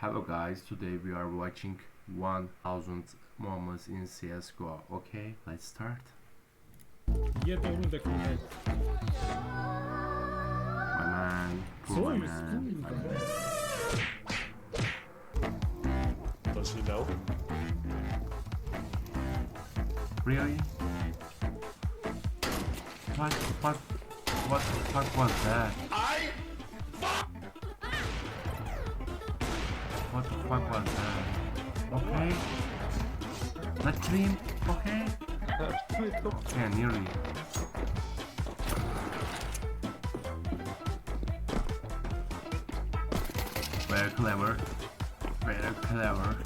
Hello guys, today we are watching 1000 moments in CSGO. Okay, let's start. Я это рунда князь. My man, poor my man, my man. Does he know? Really? What the fuck was that? What the fuck was that? Okay. Let's dream, okay? Yeah, nearly. Very clever. Very clever.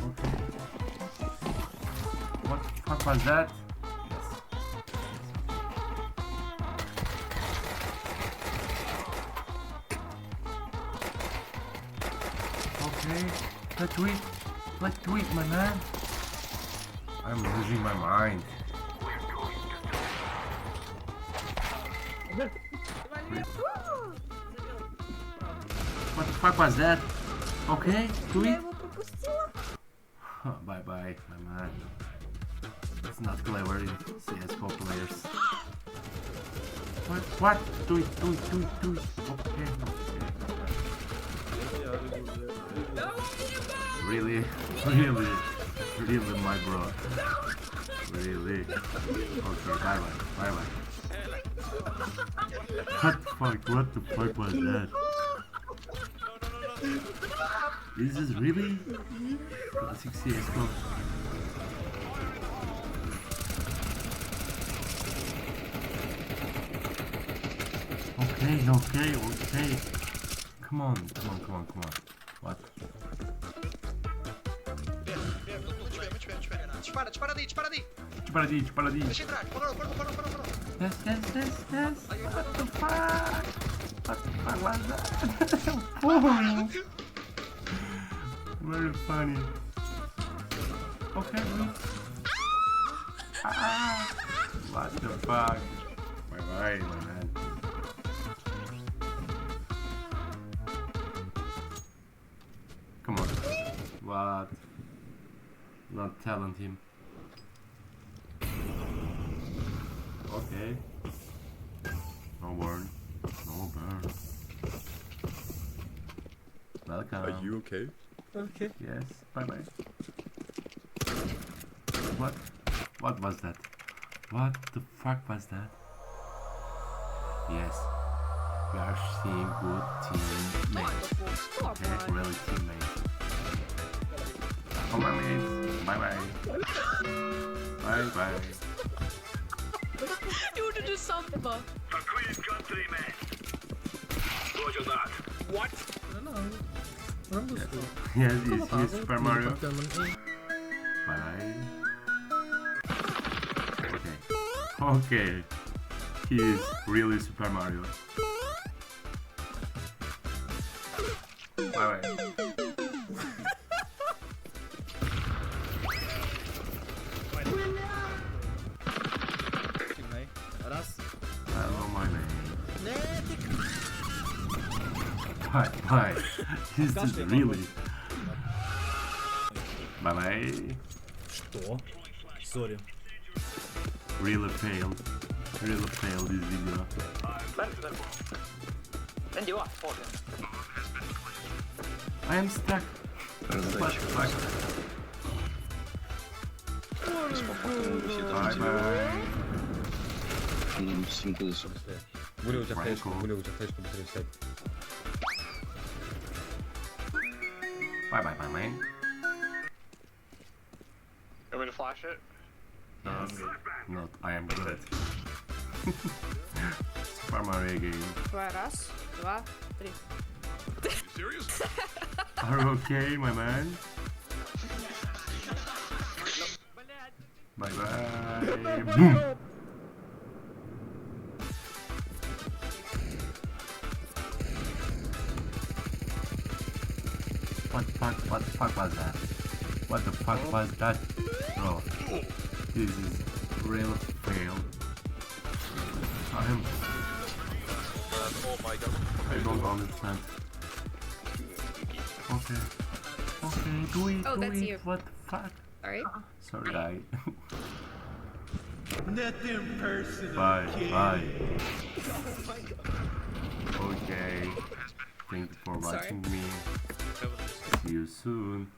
Okay. What the fuck was that? Okay, let's do it. Let's do it, my man. I'm losing my mind. What the fuck was that? Okay, do it. Bye bye, my man. It's not clever in CSGO players. What? Do it. Okay. Really, my bro. Really. Okay, bye bye. What the fuck was that? Is this really classic CSGO? Okay. Come on. What? Dispara di. Deixa entrar, parou. Yes. What the fuck was that? Very funny. Okay. What the fuck? Bye, my man. Come on. What? Not telling him. Okay. No burn. Welcome. Are you okay? Okay. Yes. Bye. What was that? What the fuck was that? Yes. We are seeing good teammates. Okay, really teammates. Come on, mates. Bye. Gjorde du samma? What? Yes, he's Super Mario. Bye. Okay. He is really Super Mario. Bye. Hello, my man. Bye. This is really. Bye. Что? Сори. Really failed this video. I am stuck. What the fuck? Bye. Гуля, у тебя флешка, быстрее встать. Bye, my man. You want me to flash it? Yes. Not, I am good. Super Mario game. Раз, два, три. You serious? Are you okay, my man? Bye. Boom. What the fuck was that? What the fuck was that? Bro, this is real fail. Oh my god. I don't understand. Okay. Okay, do it, Oh, do that's it. you. What the fuck? Sorry. Sorry, guy. Nothing personal. Bye, kid. bye. Oh my god. Okay. Thank you for Sorry. watching me. See you soon.